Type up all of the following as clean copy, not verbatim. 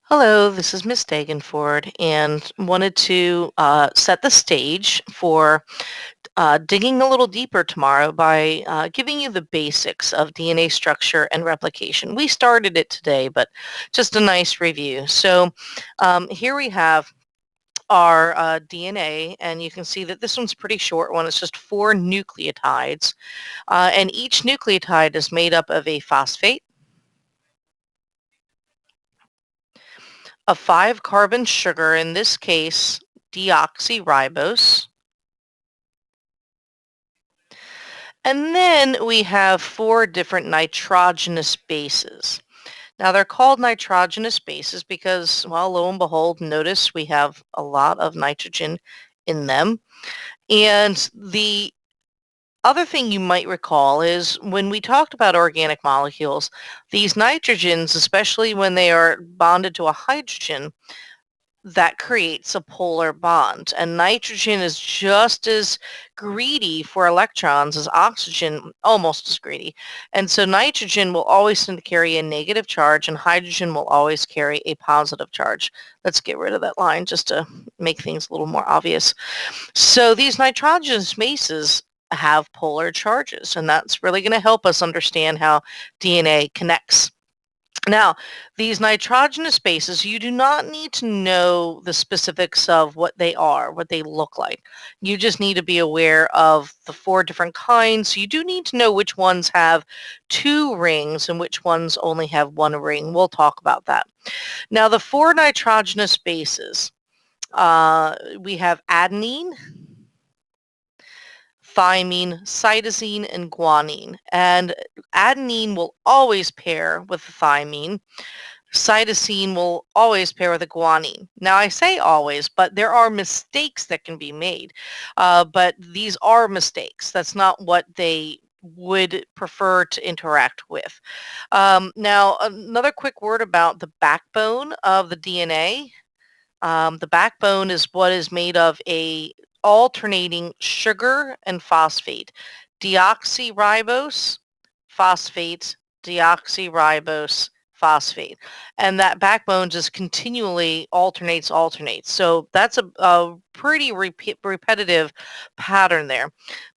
Hello, this is Miss Dagenford, and wanted to set the stage for digging a little deeper tomorrow by giving you the basics of DNA structure and replication. We started it today, but just a nice review. So here we have our DNA, and you can see that this one's a pretty short one. It's just four nucleotides, and each nucleotide is made up of a phosphate, a five-carbon sugar, in this case, deoxyribose. And then we have four different nitrogenous bases. Now they're called nitrogenous bases because, well, lo and behold, notice we have a lot of nitrogen in them. And the other thing you might recall is when we talked about organic molecules, these nitrogens, especially when they are bonded to a hydrogen, that creates a polar bond. And nitrogen is just as greedy for electrons as oxygen, almost as greedy. And so nitrogen will always tend to carry a negative charge and hydrogen will always carry a positive charge. Let's get rid of that line just to make things a little more obvious. So these nitrogenous bases have polar charges, and that's really going to help us understand how DNA connects. Now, these nitrogenous bases, you do not need to know the specifics of what they are, what they look like. You just need to be aware of the four different kinds. You do need to know which ones have two rings and which ones only have one ring. We'll talk about that. Now, the four nitrogenous bases, we have adenine, thymine, cytosine, and guanine. And adenine will always pair with thymine. Cytosine will always pair with a guanine. Now, I say always, but there are mistakes that can be made. But these are mistakes. That's not what they would prefer to interact with. Now, another quick word about the backbone of the DNA. The backbone is what is made of a alternating sugar and phosphate. Deoxyribose, phosphate, deoxyribose, phosphate. And that backbone just continually alternates. So that's a pretty repetitive pattern there.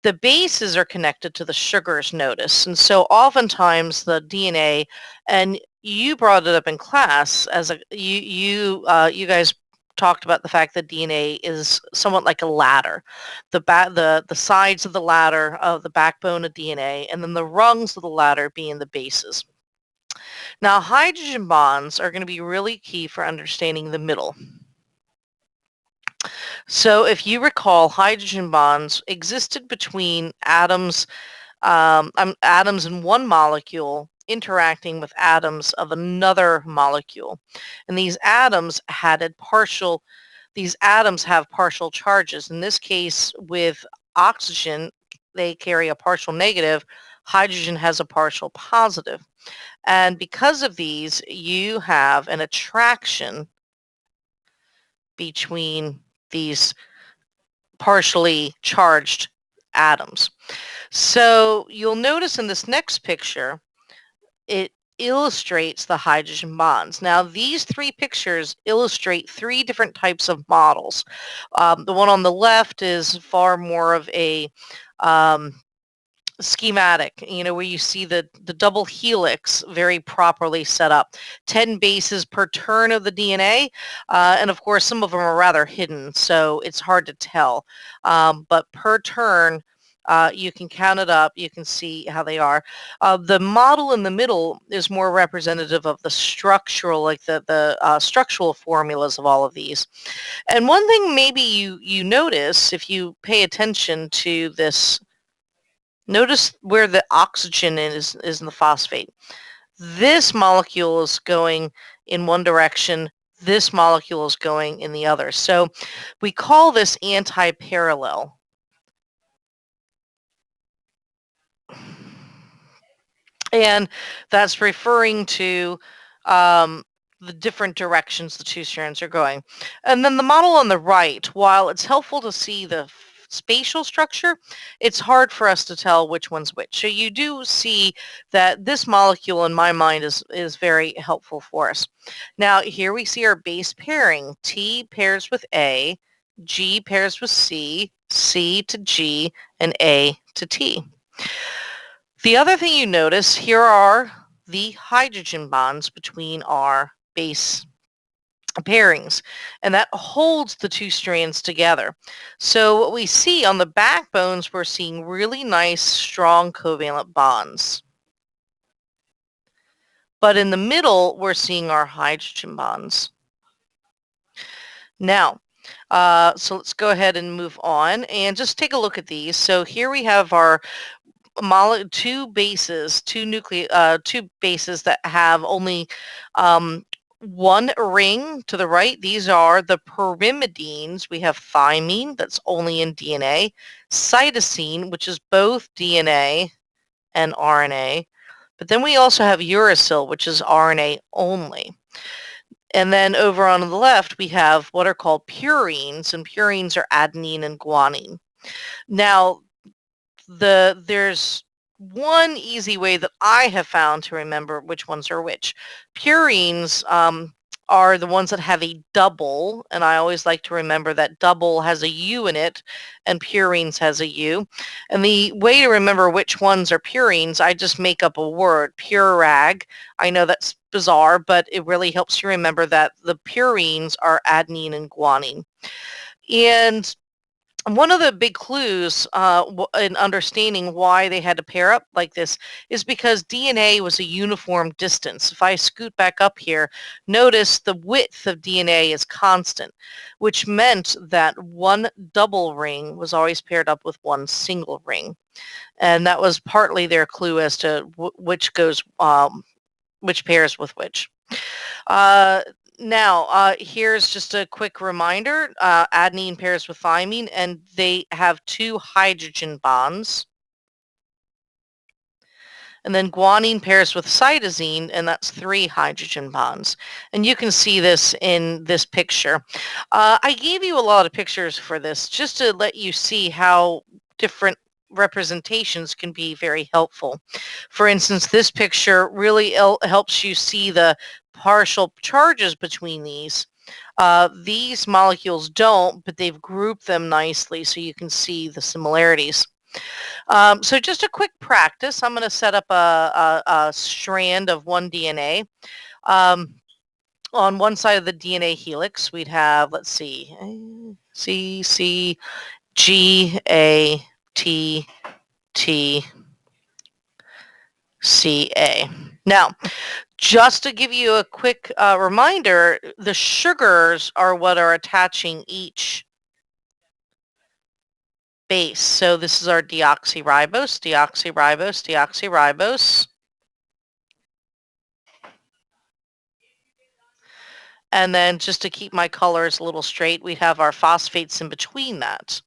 The bases are connected to the sugars, notice. And so oftentimes the DNA, and you brought it up in class as you guys talked about the fact that DNA is somewhat like a ladder. The sides of the ladder of the backbone of DNA, and then the rungs of the ladder being the bases. Now, hydrogen bonds are going to be really key for understanding the middle. So if you recall, hydrogen bonds existed between atoms in one molecule interacting with atoms of another molecule. And these atoms have partial charges. In this case, with oxygen, they carry a partial negative. Hydrogen has a partial positive. And because of these, you have an attraction between these partially charged atoms. So you'll notice in this next picture, it illustrates the hydrogen bonds. Now, these three pictures illustrate three different types of models. The one on the left is far more of a schematic, where you see the double helix very properly set up. 10 bases per turn of the DNA, and of course some of them are rather hidden, so it's hard to tell. But per turn, you can count it up, you can see how they are. The model in the middle is more representative of the structural, like the structural formulas of all of these. And one thing maybe you notice if you pay attention to this. Notice where the oxygen is in the phosphate. This molecule is going in one direction. This molecule is going in the other. So we call this anti-parallel. And that's referring to the different directions the two strands are going. And then the model on the right, while it's helpful to see the spatial structure, it's hard for us to tell which one's which. So you do see that this molecule in my mind is very helpful for us. Now here we see our base pairing. T pairs with A, G pairs with C, C to G, and A to T. The other thing you notice, here are the hydrogen bonds between our base pairings, and that holds the two strands together. So what we see on the backbones, we're seeing really nice, strong covalent bonds. But in the middle, we're seeing our hydrogen bonds. Now, so let's go ahead and move on and just take a look at these. So here we have our two bases, two bases that have only one ring to the right. These are the pyrimidines. We have thymine, that's only in DNA, cytosine, which is both DNA and RNA. But then we also have uracil, which is RNA only. And then over on the left, we have what are called purines, and purines are adenine and guanine. Now, there's one easy way that I have found to remember which ones are which. Purines are the ones that have a double, and I always like to remember that double has a U in it, and purines has a U. And the way to remember which ones are purines, I just make up a word, purag. I know that's bizarre, but it really helps you remember that the purines are adenine and guanine. And one of the big clues in understanding why they had to pair up like this is because DNA was a uniform distance. If I scoot back up here, notice the width of DNA is constant, which meant that one double ring was always paired up with one single ring. And that was partly their clue as to which pairs with which. Uh, Now, here's just a quick reminder. Adenine pairs with thymine, and they have two hydrogen bonds. And then guanine pairs with cytosine, and that's three hydrogen bonds. And you can see this in this picture. I gave you a lot of pictures for this just to let you see how different representations can be very helpful. For instance, this picture really helps you see the partial charges between these. These molecules don't, but they've grouped them nicely so you can see the similarities. So just a quick practice. I'm going to set up a strand of one DNA. On one side of the DNA helix, we'd have, let's see, C, C, G, A, T, T, C, A. Now, just to give you a quick reminder, the sugars are what are attaching each base. So this is our deoxyribose, deoxyribose, deoxyribose. And then just to keep my colors a little straight, we have our phosphates in between that.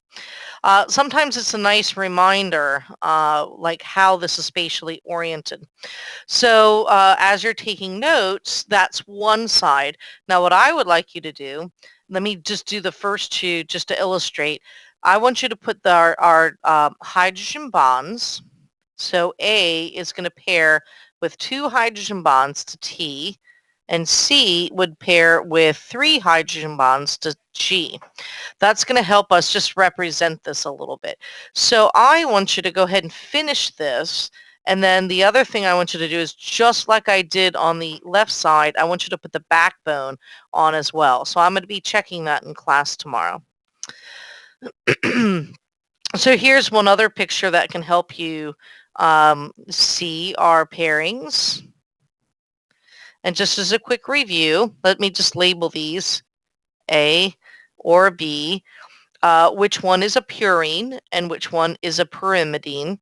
Sometimes it's a nice reminder, like how this is spatially oriented. So as you're taking notes, that's one side. Now what I would like you to do, let me just do the first two just to illustrate. I want you to put our hydrogen bonds. So A is going to pair with two hydrogen bonds to T, and C would pair with three hydrogen bonds to G. That's going to help us just represent this a little bit. So I want you to go ahead and finish this. And then the other thing I want you to do is just like I did on the left side, I want you to put the backbone on as well. So I'm going to be checking that in class tomorrow. So here's one other picture that can help you see our pairings. And just as a quick review, let me just label these A or B. Which one is a purine and which one is a pyrimidine.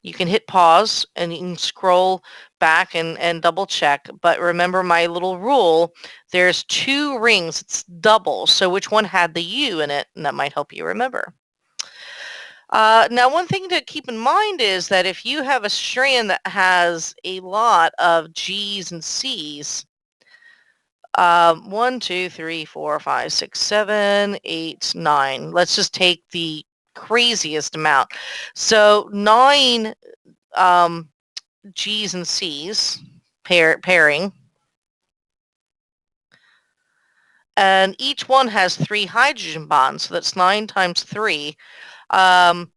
You can hit pause and you can scroll back and double check. But remember my little rule, there's two rings, it's double. So which one had the U in it? And that might help you remember. Now, one thing to keep in mind is that if you have a strand that has a lot of G's and C's, 1, 2, 3, 4, 5, 6, 7, 8, 9. Let's just take the craziest amount. So 9 um, G's and C's pairing, and each one has 3 hydrogen bonds, so that's 9 times 3. Um,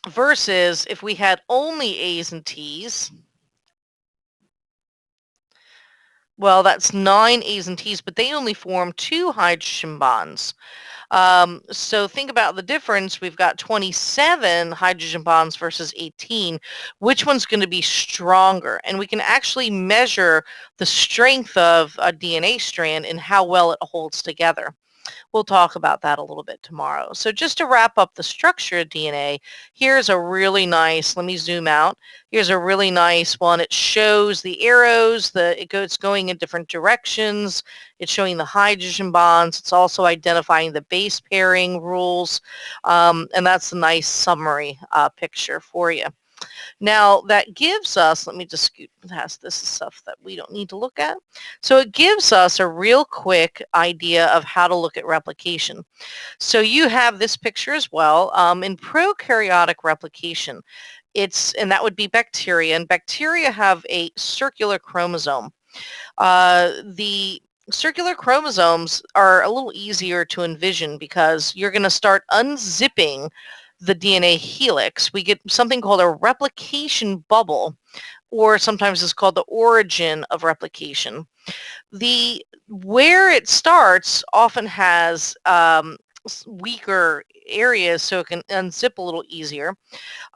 versus if we had only A's and T's, well, that's 9 A's and T's, but they only form 2 hydrogen bonds. So think about the difference. We've got 27 hydrogen bonds versus 18. Which one's going to be stronger? And we can actually measure the strength of a DNA strand and how well it holds together. We'll talk about that a little bit tomorrow. So just to wrap up the structure of DNA, here's a really nice, let me zoom out. Here's a really nice one. It shows the arrows, it's going in different directions. It's showing the hydrogen bonds. It's also identifying the base pairing rules. And that's a nice summary picture for you. Now that gives us, let me just scoot past this stuff that we don't need to look at. So it gives us a real quick idea of how to look at replication. So you have this picture as well. In prokaryotic replication, and that would be bacteria, and bacteria have a circular chromosome. The circular chromosomes are a little easier to envision because you're going to start unzipping the DNA helix. We get something called a replication bubble, or sometimes it's called the origin of replication. Where it starts often has weaker areas, so it can unzip a little easier.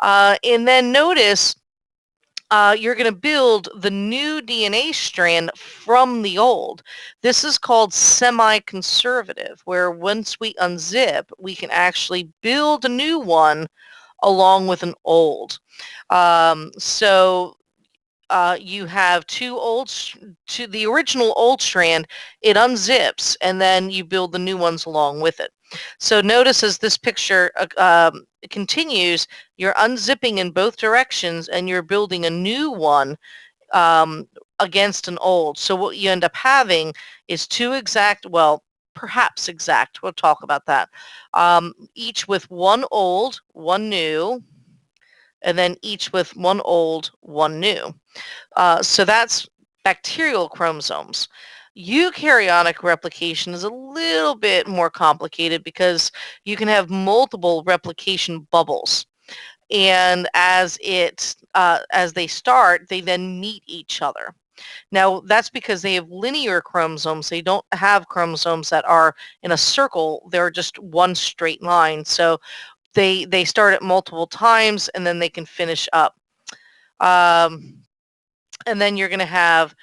And then notice you're going to build the new DNA strand from the old. This is called semi-conservative, where once we unzip, we can actually build a new one along with an old. So you have to the original old strand, it unzips, and then you build the new ones along with it. So notice as this picture continues, you're unzipping in both directions and you're building a new one against an old. So what you end up having is two exact, well, perhaps exact, we'll talk about that, each with one old, one new, and then each with one old, one new. So that's bacterial chromosomes. Eukaryotic replication is a little bit more complicated because you can have multiple replication bubbles. And as they start, they then meet each other. Now, that's because they have linear chromosomes. They don't have chromosomes that are in a circle. They're just one straight line. So they start at multiple times, and then they can finish up. And then you're going to have,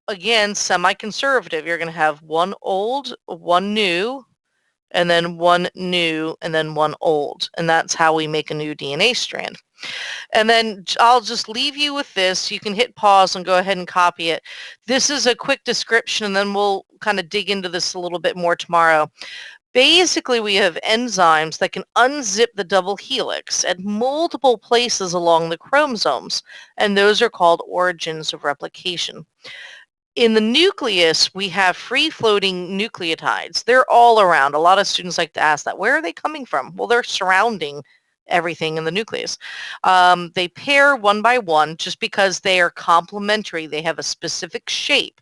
again, semi-conservative. You're going to have one old, one new, and then one new, and then one old. And that's how we make a new DNA strand. And then I'll just leave you with this. You can hit pause and go ahead and copy it. This is a quick description, and then we'll kind of dig into this a little bit more tomorrow. Basically, we have enzymes that can unzip the double helix at multiple places along the chromosomes, and those are called origins of replication. In the nucleus, we have free-floating nucleotides. They're all around. A lot of students like to ask that. Where are they coming from? Well, they're surrounding everything in the nucleus. They pair one by one just because they are complementary. They have a specific shape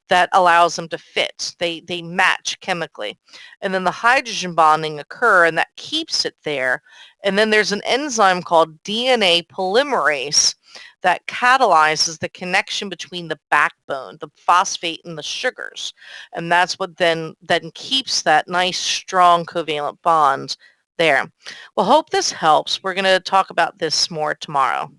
that allows them to fit. They match chemically. And then the hydrogen bonding occur, and that keeps it there. And then there's an enzyme called DNA polymerase that catalyzes the connection between the backbone, the phosphate, and the sugars. And that's what then keeps that nice, strong covalent bond there. Well, hope this helps. We're going to talk about this more tomorrow.